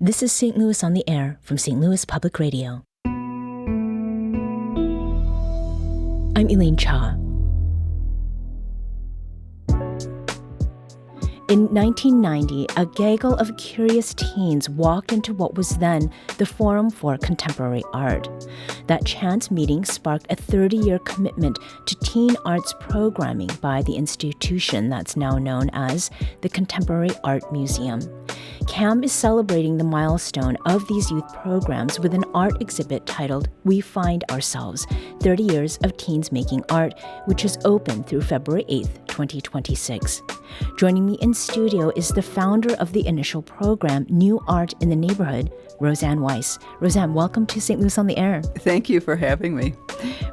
This is St. Louis on the Air from St. Louis Public Radio. I'm Elaine Cha. In 1990, a gaggle of curious teens walked into what was then the Forum for Contemporary Art. That chance meeting sparked a 30-year commitment to teen arts programming by the institution that's now known as the Contemporary Art Museum. CAM is celebrating the milestone of these youth programs with an art exhibit titled We Find Ourselves, 30 Years of Teens Making Art, which is open through February 8th, 2026. Joining me in studio is the founder of the initial program, New Art in the Neighborhood, Roseann Weiss. Roseann, welcome to St. Louis on the Air. Thank you for having me.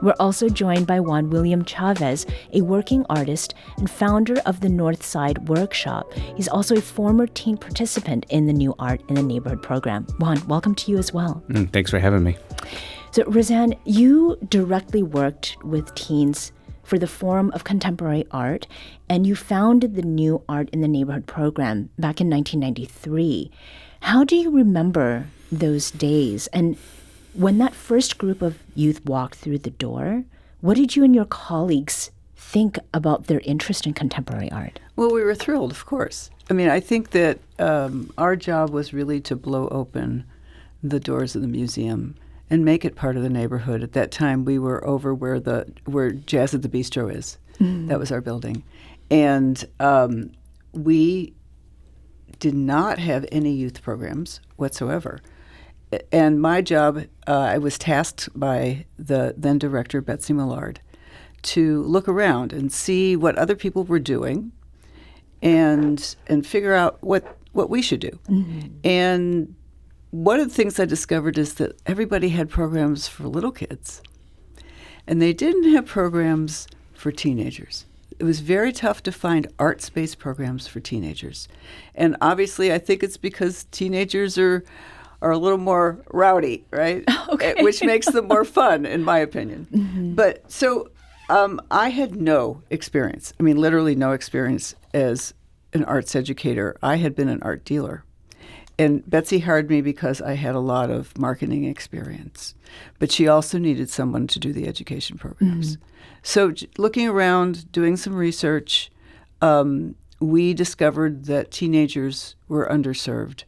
We're also joined by Juan William Chavez, a working artist and founder of the North Side Workshop. He's also a former teen participant in the New Art in the Neighborhood program. Juan, welcome to you as well. Thanks for having me. So, Roseann, you directly worked with teens for the Forum of Contemporary Art, and you founded the New Art in the Neighborhood program back in 1993. How do you remember those days? And when that first group of youth walked through the door, what did you and your colleagues think about their interest in contemporary art? Well, we were thrilled, of course. I mean, I think that our job was really to blow open the doors of the museum and make it part of the neighborhood. At that time, we were over where Jazz at the Bistro is. Mm. That was our building. And we did not have any youth programs whatsoever. And my job, I was tasked by the then director, Betsy Millard, to look around and see what other people were doing and figure out what we should do. Mm-hmm. And one of the things I discovered is that everybody had programs for little kids, and they didn't have programs for teenagers. It was very tough to find arts-based programs for teenagers. And obviously, I think it's because teenagers are a little more rowdy, right? Okay. Which makes them more fun, in my opinion. Mm-hmm. But so I had no experience. I mean, literally no experience as an arts educator. I had been an art dealer. And Betsy hired me because I had a lot of marketing experience. But she also needed someone to do the education programs. Mm-hmm. So looking around, doing some research, we discovered that teenagers were underserved.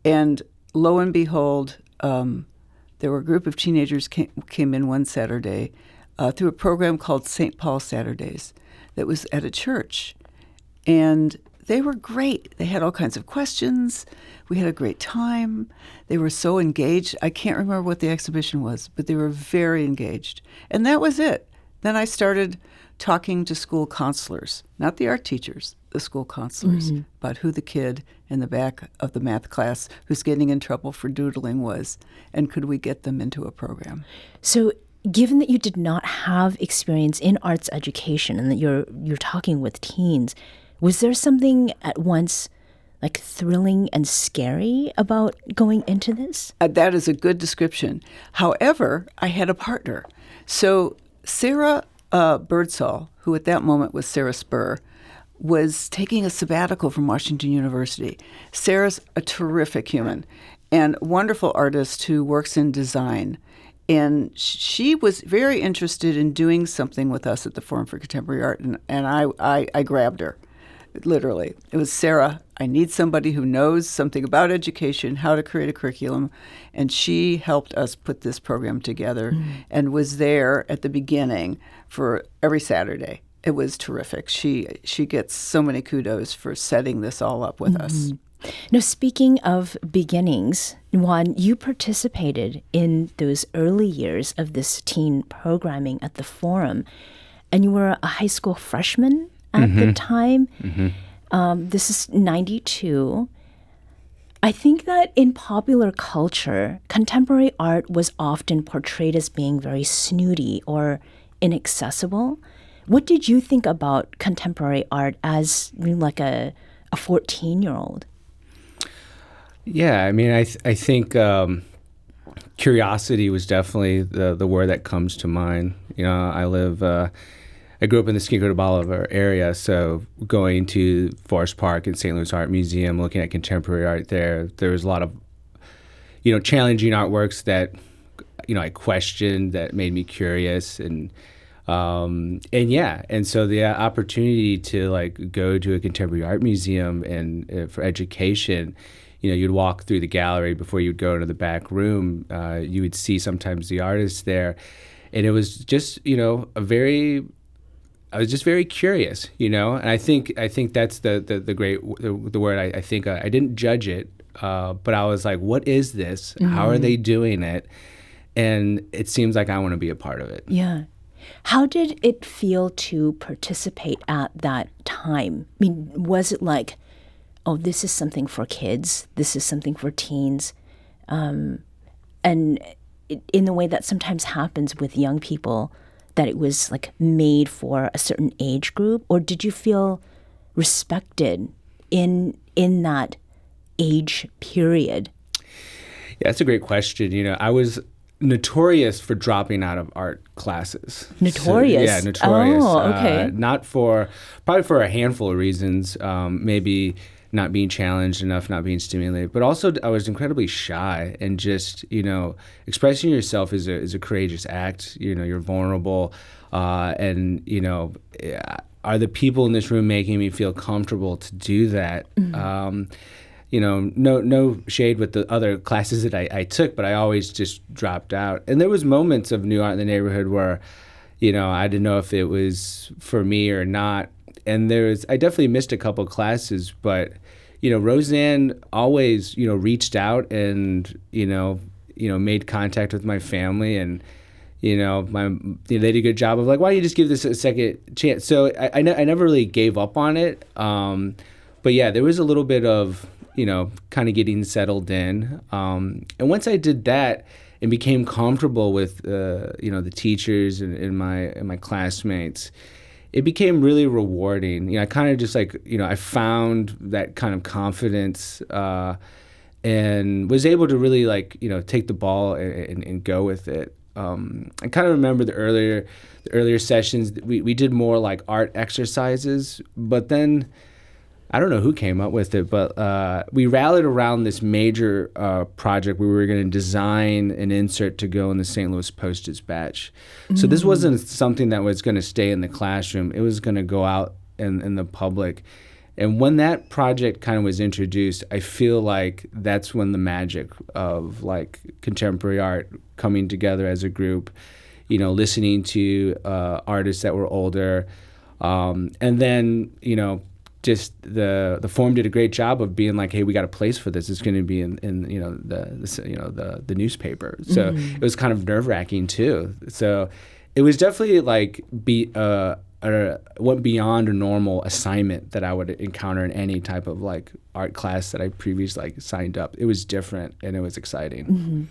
And lo and behold, there were a group of teenagers came in one Saturday through a program called St. Paul Saturdays that was at a church. And they were great. They had all kinds of questions. We had a great time. They were so engaged. I can't remember what the exhibition was, but they were very engaged. And that was it. Then I started talking to school counselors, not the art teachers, the school counselors, mm-hmm. about who the kid in the back of the math class who's getting in trouble for doodling was, and could we get them into a program. So given that you did not have experience in arts education and that you're talking with teens, was there something at once like thrilling and scary about going into this? That is a good description. However, I had a partner. So Sarah Birdsall, who at that moment was Sarah Spur, was taking a sabbatical from Washington University. Sarah's a terrific human and wonderful artist who works in design. And she was very interested in doing something with us at the Forum for Contemporary Art, and I grabbed her. Literally. It was, Sarah, I need somebody who knows something about education, how to create a curriculum. And she helped us put this program together and was there at the beginning for every Saturday. It was terrific. She gets so many kudos for setting this all up with us. Now, speaking of beginnings, Juan, you participated in those early years of this teen programming at the Forum, and you were a high school freshman at the time. Mm-hmm. This is 92. I think that in popular culture, contemporary art was often portrayed as being very snooty or inaccessible. What did you think about contemporary art as like a 14-year-old? Yeah, I mean, I think curiosity was definitely the word that comes to mind. You know, I grew up in the Skinco de Bolivar area, so going to Forest Park and St. Louis Art Museum, looking at contemporary art there was a lot of challenging artworks that, I questioned, that made me curious. And so the opportunity to like go to a contemporary art museum and for education, you'd walk through the gallery before you'd go into the back room. You would see sometimes the artists there, and it was just I was just very curious, and I think that's the great the word. I think I didn't judge it, but I was like, what is this? Mm-hmm. How are they doing it? And it seems like I want to be a part of it. Yeah. How did it feel to participate at that time? I mean, was it like, oh, this is something for kids, this is something for teens, and in the way that sometimes happens with young people, that it was like made for a certain age group? Or did you feel respected in that age period? Yeah, that's a great question. I was notorious for dropping out of art classes. Notorious? Yeah, notorious. Oh, okay. Probably for a handful of reasons. Maybe not being challenged enough, not being stimulated, but also I was incredibly shy, and just, expressing yourself is a courageous act. You're vulnerable, and, are the people in this room making me feel comfortable to do that? Mm-hmm. No shade with the other classes that I took, but I always just dropped out. And there was moments of New Art in the Neighborhood where, I didn't know if it was for me or not. And I definitely missed a couple classes, but, Roseann always, reached out and, made contact with my family, and, they did a good job of like, why don't you just give this a second chance? So I never really gave up on it. But yeah, there was a little bit of, kind of getting settled in. And once I did that and became comfortable with, the teachers and my classmates, it became really rewarding. I kind of just like, I found that kind of confidence, and was able to really like, take the ball and go with it. I kind of remember the earlier sessions. We did more like art exercises, but then I don't know who came up with it, but we rallied around this major project where we were going to design an insert to go in the St. Louis Post-Dispatch. Mm-hmm. So this wasn't something that was going to stay in the classroom. It was going to go out in the public. And when that project kind of was introduced, I feel like that's when the magic of like contemporary art coming together as a group, listening to artists that were older, and then, just the forum did a great job of being like, hey, we got a place for this. It's going to be in the newspaper. So mm-hmm. It was kind of nerve-wracking too. So it was definitely like went beyond a normal assignment that I would encounter in any type of like art class that I previously like signed up. It was different and it was exciting. Mm-hmm.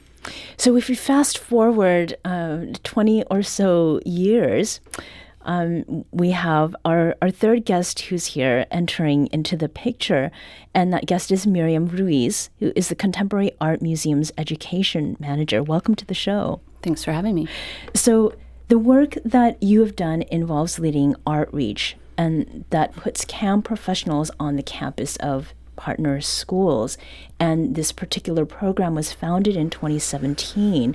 So if we fast forward 20 or so years, we have our third guest who's here entering into the picture, and that guest is Miriam Ruiz, who is the Contemporary Art Museum's education manager. Welcome to the show. Thanks for having me. So the work that you have done involves leading Artreach, and that puts CAM professionals on the campus of partner schools. And this particular program was founded in 2017.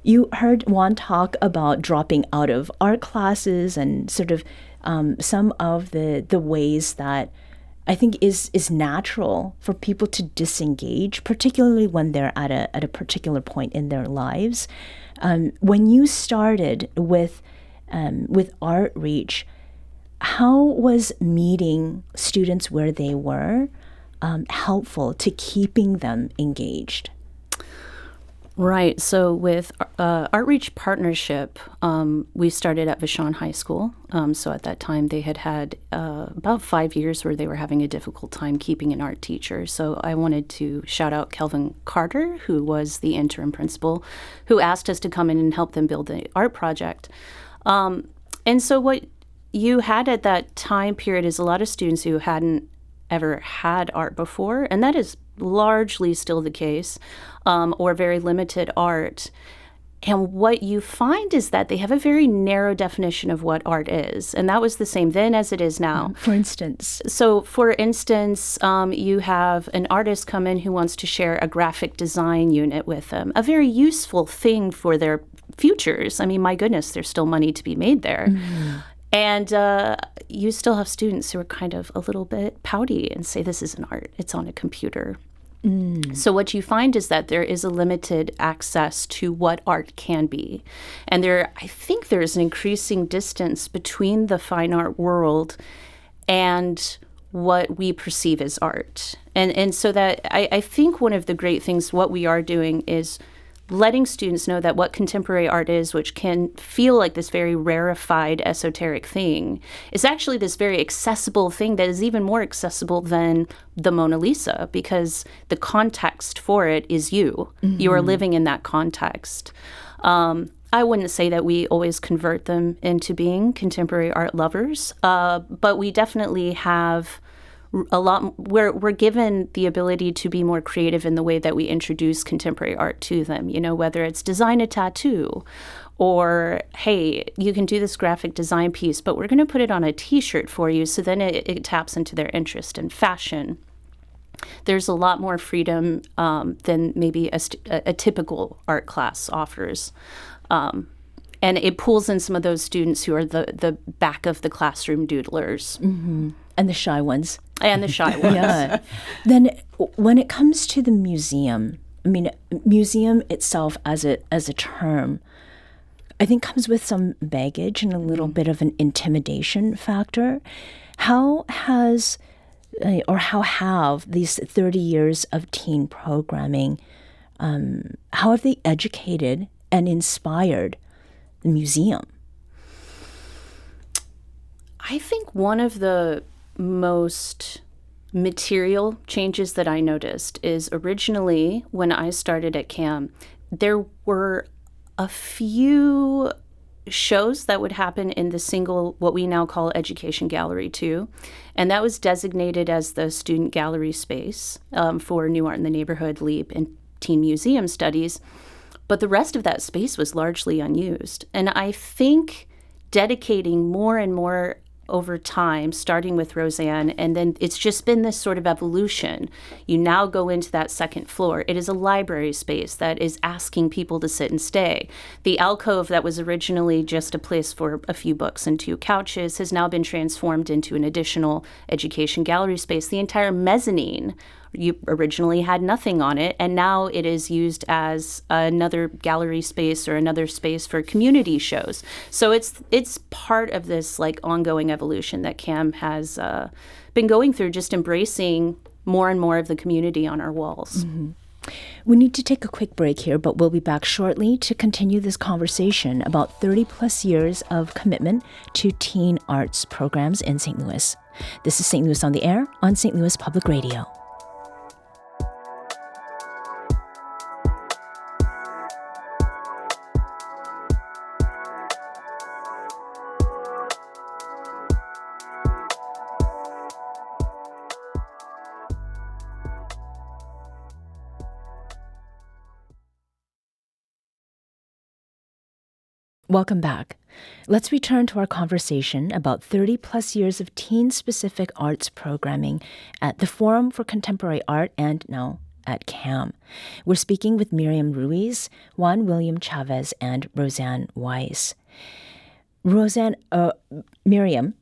You heard Juan talk about dropping out of art classes and sort of some of the ways that I think is natural for people to disengage, particularly when they're at a particular point in their lives. When you started with Artreach, how was meeting students where they were helpful to keeping them engaged? Right. So with Artreach Partnership, we started at Vashon High School. So at that time, they had about 5 years where they were having a difficult time keeping an art teacher. So I wanted to shout out Kelvin Carter, who was the interim principal, who asked us to come in and help them build the art project. And so what you had at that time period is a lot of students who hadn't ever had art before, and that is largely still the case, or very limited art. And what you find is that they have a very narrow definition of what art is. And that was the same then as it is now. For instance? So, for instance, you have an artist come in who wants to share a graphic design unit with them, a very useful thing for their futures. I mean, my goodness, there's still money to be made there. Mm-hmm. And you still have students who are kind of a little bit pouty and say, this isn't art, it's on a computer. So what you find is that there is a limited access to what art can be. And I think there's an increasing distance between the fine art world and what we perceive as art. And so that I think one of the great things what we are doing is letting students know that what contemporary art is, which can feel like this very rarefied, esoteric thing, is actually this very accessible thing that is even more accessible than the Mona Lisa, because the context for it is you. Mm-hmm. You are living in that context. I wouldn't say that we always convert them into being contemporary art lovers, but we definitely have a lot. We're given the ability to be more creative in the way that we introduce contemporary art to them, you know, whether it's design a tattoo or, hey, you can do this graphic design piece, but we're going to put it on a T-shirt for you. So then it taps into their interest in fashion. There's a lot more freedom than maybe a typical art class offers. And it pulls in some of those students who are the back of the classroom doodlers. Mm-hmm. And the shy ones. And the shy ones. Yeah. Then when it comes to the museum, I mean, museum itself as a term, I think comes with some baggage and a little bit of an intimidation factor. How have these 30 years of teen programming, how have they educated and inspired the museum? I think one of the most material changes that I noticed is originally when I started at CAM, there were a few shows that would happen in the single, what we now call Education Gallery 2. And that was designated as the student gallery space for New Art in the Neighborhood, LEAP, and Teen Museum Studies. But the rest of that space was largely unused. And I think dedicating more and more over time, starting with Roseann, and then it's just been this sort of evolution. You now go into that second floor. It is a library space that is asking people to sit and stay. The alcove that was originally just a place for a few books and 2 couches has now been transformed into an additional education gallery space. The entire mezzanine, you originally had nothing on it, and now it is used as another gallery space or another space for community shows. So it's part of this like ongoing evolution that CAM has been going through, just embracing more and more of the community on our walls. Mm-hmm. We need to take a quick break here, but we'll be back shortly to continue this conversation about 30 plus years of commitment to teen arts programs in St. Louis. This is St. Louis on the Air on St. Louis Public Radio. Welcome back. Let's return to our conversation about 30 plus years of teen-specific arts programming at the Forum for Contemporary Art and now at CAM. We're speaking with Miriam Ruiz, Juan William Chavez, and Roseann Weiss. Miriam,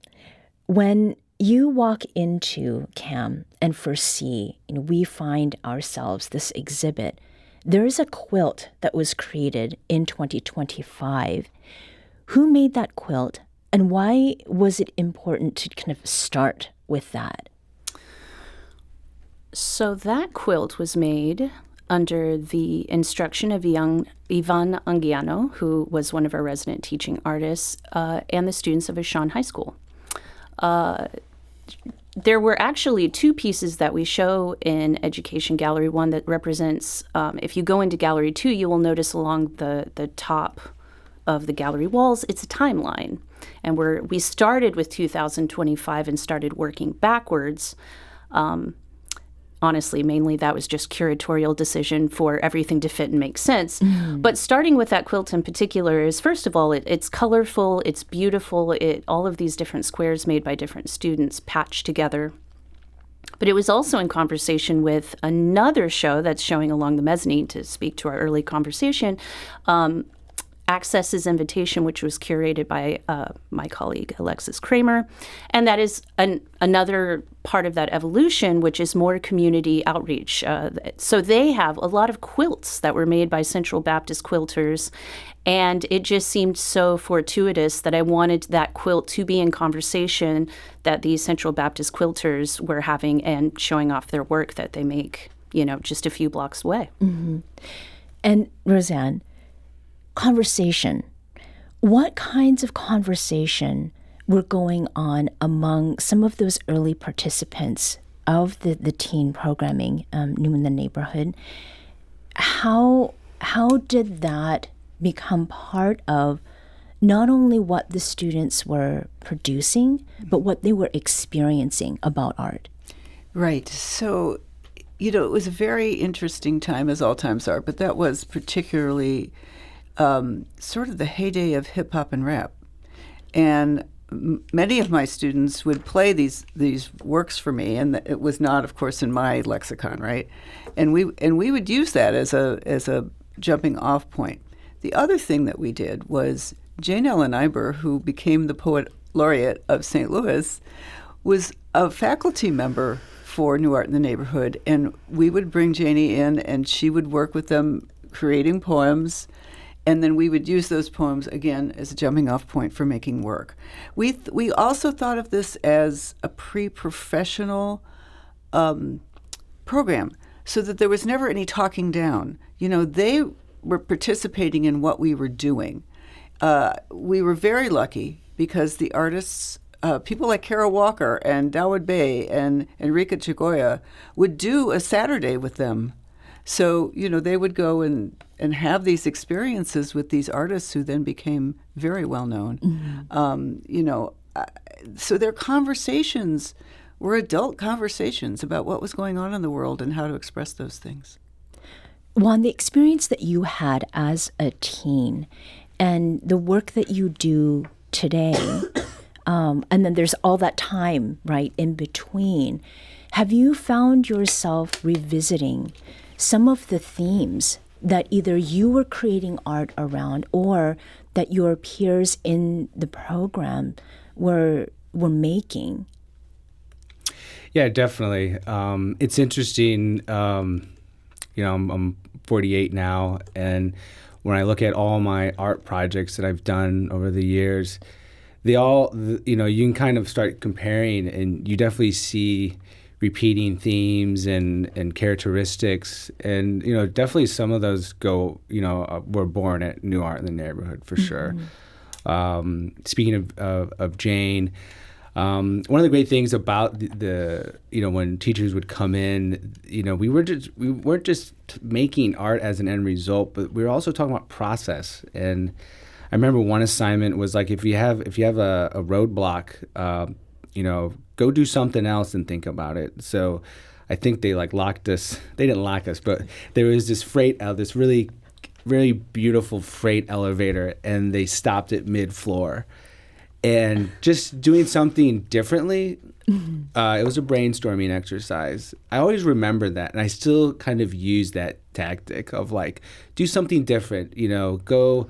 when you walk into CAM and first see, we find ourselves this exhibit. There is a quilt that was created in 2025. Who made that quilt, and why was it important to kind of start with that? So that quilt was made under the instruction of Ivan Anguiano, who was one of our resident teaching artists, and the students of Vashon High School. There were actually 2 pieces that we show in Education Gallery 1 that represents, if you go into Gallery 2, you will notice along the top of the gallery walls, it's a timeline. And we started with 2025 and started working backwards. honestly, mainly that was just curatorial decision for everything to fit and make sense. But starting with that quilt in particular is, first of all, it's colorful, it's beautiful, all of these different squares made by different students patched together. But it was also in conversation with another show that's showing along the mezzanine, to speak to our early conversation, Access's Invitation, which was curated by my colleague Alexis Kramer. And that is another part of that evolution, which is more community outreach. So they have a lot of quilts that were made by Central Baptist quilters. And it just seemed so fortuitous that I wanted that quilt to be in conversation that these Central Baptist quilters were having and showing off their work that they make, just a few blocks away. Mm-hmm. And Roseann, conversation. What kinds of conversation were going on among some of those early participants of the teen programming, New in the Neighborhood? How did that become part of not only what the students were producing, but what they were experiencing about art? Right. So, it was a very interesting time, as all times are, but that was particularly sort of the heyday of hip hop and rap. And many of my students would play these works for me, and it was not, of course, in my lexicon, right? And we would use that as a jumping off point. The other thing that we did was Jane Ellen Iber, who became the poet laureate of St. Louis, was a faculty member for New Art in the Neighborhood, and we would bring Janie in, and she would work with them creating poems. And then we would use those poems, again, as a jumping off point for making work. We also thought of this as a pre-professional program, so that there was never any talking down. They were participating in what we were doing. We were very lucky because the artists, people like Kara Walker and Dawood Bey and Enrique Chagoya, would do a Saturday with them. So, they would go and have these experiences with these artists who then became very well known. Mm-hmm. So their conversations were adult conversations about what was going on in the world and how to express those things. Juan, the experience that you had as a teen and the work that you do today, and then there's all that time, right, in between, have you found yourself revisiting some of the themes that either you were creating art around or that your peers in the program were making? Yeah, definitely. It's interesting. I'm 48 now, and when I look at all my art projects that I've done over the years, they all, you can kind of start comparing, and you definitely see repeating themes and characteristics, and definitely some of those were born at New Art in the Neighborhood for sure. Speaking of Jane, one of the great things about the when teachers would come in, we weren't just making art as an end result, but we were also talking about process. And I remember one assignment was like, if you have a roadblock, go do something else and think about it. So I think they locked us. They didn't lock us, but there was this this really, really beautiful freight elevator, and they stopped it mid-floor. And just doing something differently, it was a brainstorming exercise. I always remember that, and I still kind of use that tactic of do something different, go,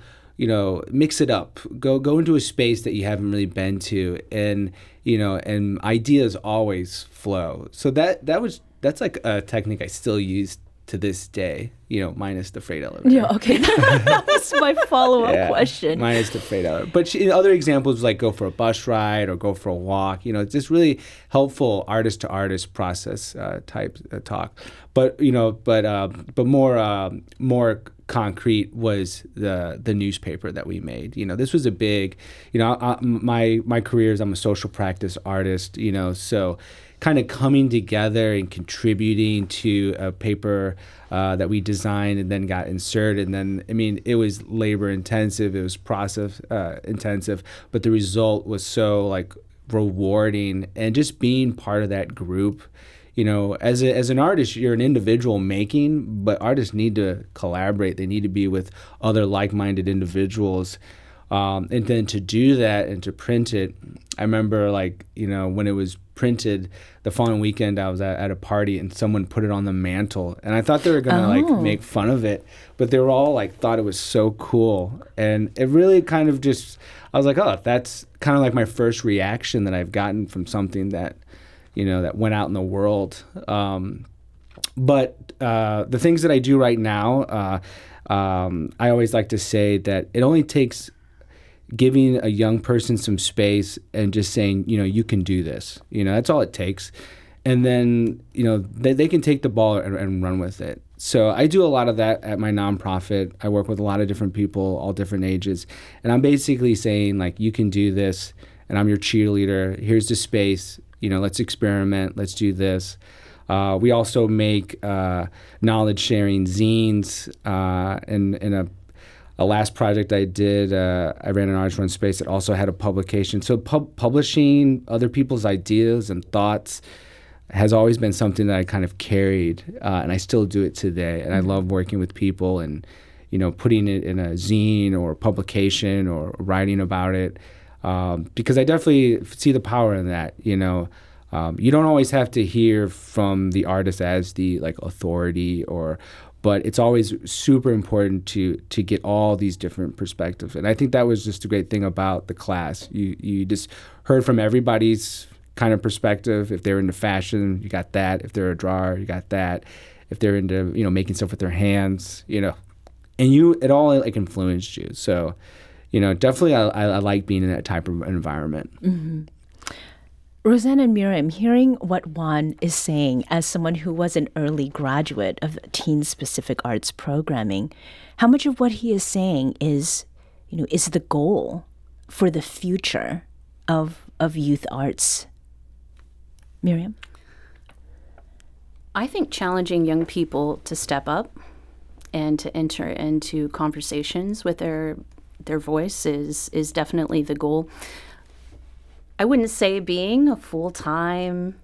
mix it up, go into a space that you haven't really been to, and and ideas always flow. So that's like a technique I still use to this day, minus the freight elevator. Yeah, okay. That was my follow-up question. Minus the freight elevator. But other examples go for a bus ride or go for a walk. It's just really helpful artist-to-artist process type talk. But more concrete was the newspaper that we made. This was a big, my career is I'm a social practice artist, so kind of coming together and contributing to a paper that we designed and then got inserted. And then, it was labor intensive, it was process intensive, but the result was so rewarding. And just being part of that group, as an artist, you're an individual making, but artists need to collaborate. They need to be with other like-minded individuals. And then to do that and to print it, I remember when it was printed the following weekend, I was at a party and someone put it on the mantle, and I thought they were gonna make fun of it, but they were all thought it was so cool, and it really kind of I was like, oh, that's kind of my first reaction that I've gotten from something that that went out in the world. But the things that I do right now, I always like to say that it only takes giving a young person some space and just saying, you can do this. That's all it takes. And then, they can take the ball and run with it. So I do a lot of that at my nonprofit. I work with a lot of different people, all different ages. And I'm basically saying, you can do this, and I'm your cheerleader. Here's the space. Let's experiment. Let's do this. We also make knowledge-sharing zines. In a last project I did, I ran an artist run space that also had a publication. So publishing other people's ideas and thoughts has always been something that I kind of carried, and I still do it today. And I love working with people and, putting it in a zine or a publication or writing about it, because I definitely see the power in that. You don't always have to hear from the artist as the authority, but it's always super important to get all these different perspectives. And I think that was just a great thing about the class. You just heard from everybody's kind of perspective. If they're into fashion, you got that. If they're a drawer, you got that. If they're into making stuff with their hands, and it all influenced you. So, definitely I like being in that type of environment. Mm-hmm. Roseann and Miriam, hearing what Juan is saying as someone who was an early graduate of teen-specific arts programming, how much of what he is saying is the goal for the future of youth arts? Miriam? I think challenging young people to step up and to enter into conversations with their voice is definitely the goal. I wouldn't say being a full-time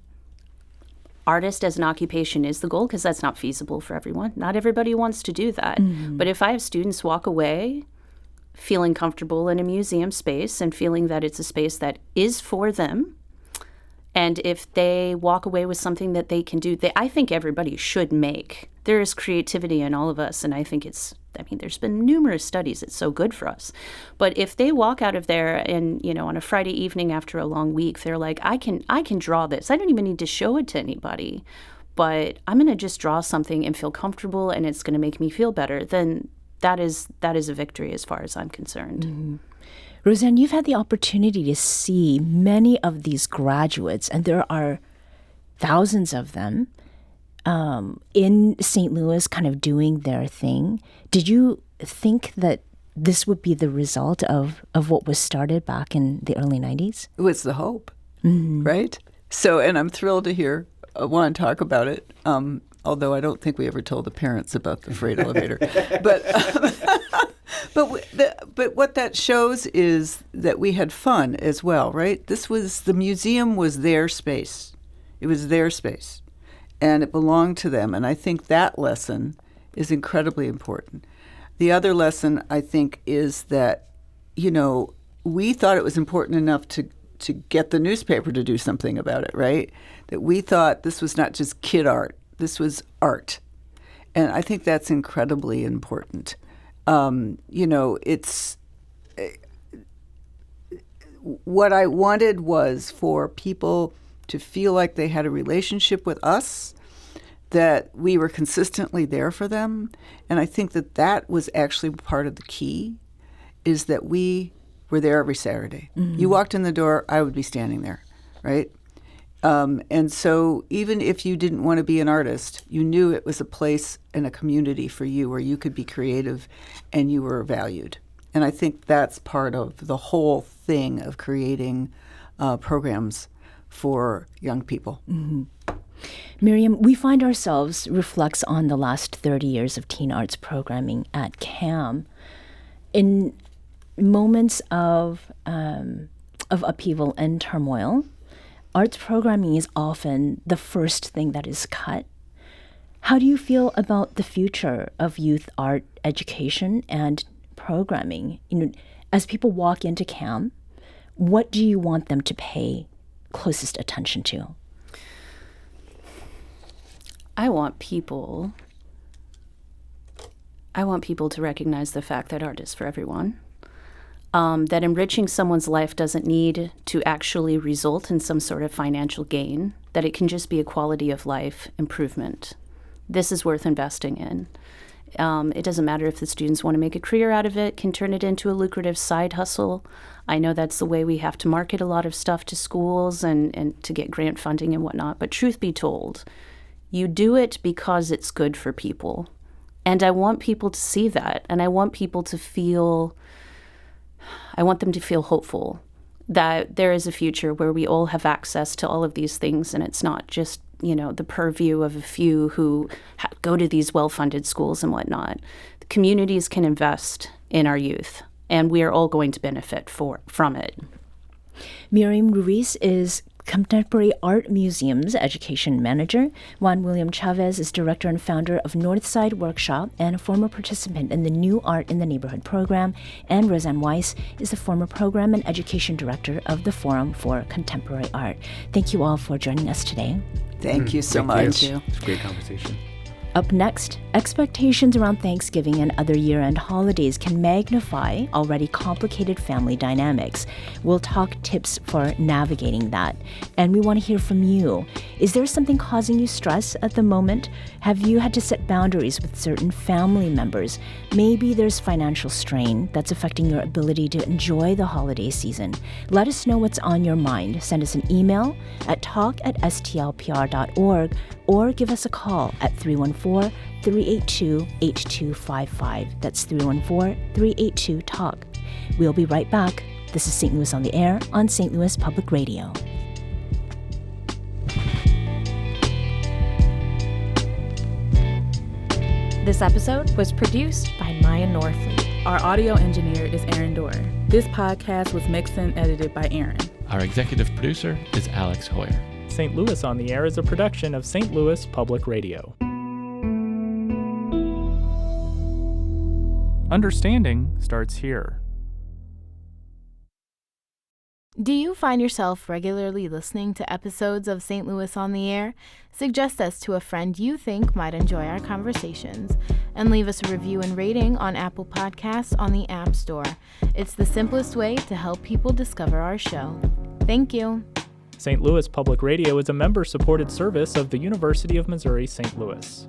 artist as an occupation is the goal, because that's not feasible for everyone. Not everybody wants to do that. Mm-hmm. But if I have students walk away feeling comfortable in a museum space and feeling that it's a space that is for them, and if they walk away with something that they can do, I think everybody should make. There is creativity in all of us, and I think there's been numerous studies. It's so good for us. But if they walk out of there and, on a Friday evening after a long week, they're like, I can draw this. I don't even need to show it to anybody, but I'm going to just draw something and feel comfortable, and it's going to make me feel better, then that is a victory as far as I'm concerned. Mm-hmm. Roseann, you've had the opportunity to see many of these graduates, and there are thousands of them in St. Louis kind of doing their thing. Did you think that this would be the result of what was started back in the early 90s? It was the hope, right? So, and I'm thrilled to hear Juan talk about it, although I don't think we ever told the parents about the freight elevator. But what that shows is that we had fun as well, right? The museum was their space. It was their space, and it belonged to them. And I think that lesson is incredibly important. The other lesson, I think, is that, we thought it was important enough to get the newspaper to do something about it, right? That we thought this was not just kid art. This was art. And I think that's incredibly important. It's what I wanted was for people to feel like they had a relationship with us, that we were consistently there for them. And I think that was actually part of the key, is that we were there every Saturday. Mm-hmm. You walked in the door, I would be standing there, right? And so even if you didn't want to be an artist, you knew it was a place and a community for you where you could be creative and you were valued. And I think that's part of the whole thing of creating programs for young people. Mm-hmm. Miriam, we find ourselves reflects on the last 30 years of teen arts programming at CAM in moments of upheaval and turmoil. arts programming is often the first thing that is cut. How do you feel about the future of youth art education and programming? As people walk into CAM, what do you want them to pay closest attention to? I want people to recognize the fact that art is for everyone. That enriching someone's life doesn't need to actually result in some sort of financial gain, that it can just be a quality of life improvement. This is worth investing in. It doesn't matter if the students want to make a career out of it, can turn it into a lucrative side hustle. I know that's the way we have to market a lot of stuff to schools and to get grant funding and whatnot, but truth be told, you do it because it's good for people. And I want people to see that, and I want people to feel hopeful that there is a future where we all have access to all of these things, and it's not just, the purview of a few who go to these well-funded schools and whatnot. The communities can invest in our youth, and we are all going to benefit from it. Miriam Ruiz is Contemporary Art Museum's Education Manager. Juan William Chavez is Director and Founder of Northside Workshop and a former participant in the New Art in the Neighborhood program. And Roseann Weiss is the former Program and Education Director of the Forum for Contemporary Art. Thank you all for joining us today. Thank you so much. Thank you. It's a great conversation. Up next, expectations around Thanksgiving and other year-end holidays can magnify already complicated family dynamics. We'll talk tips for navigating that. And we want to hear from you. Is there something causing you stress at the moment? Have you had to set boundaries with certain family members? Maybe there's financial strain that's affecting your ability to enjoy the holiday season. Let us know what's on your mind. Send us an email at talk@stlpr.org or give us a call at 314-382-8255. That's 314-382-TALK. We'll be right back. This is St. Louis on the Air on St. Louis Public Radio. This episode was produced by Maya Norfleet. Our audio engineer is Aaron Dorr. This podcast was mixed and edited by Aaron. Our executive producer is Alex Hoyer. St. Louis on the Air is a production of St. Louis Public Radio. Understanding starts here. Do you find yourself regularly listening to episodes of St. Louis on the Air? Suggest us to a friend you think might enjoy our conversations, and leave us a review and rating on Apple Podcasts on the App Store. It's the simplest way to help people discover our show. Thank you. St. Louis Public Radio is a member-supported service of the University of Missouri St. Louis.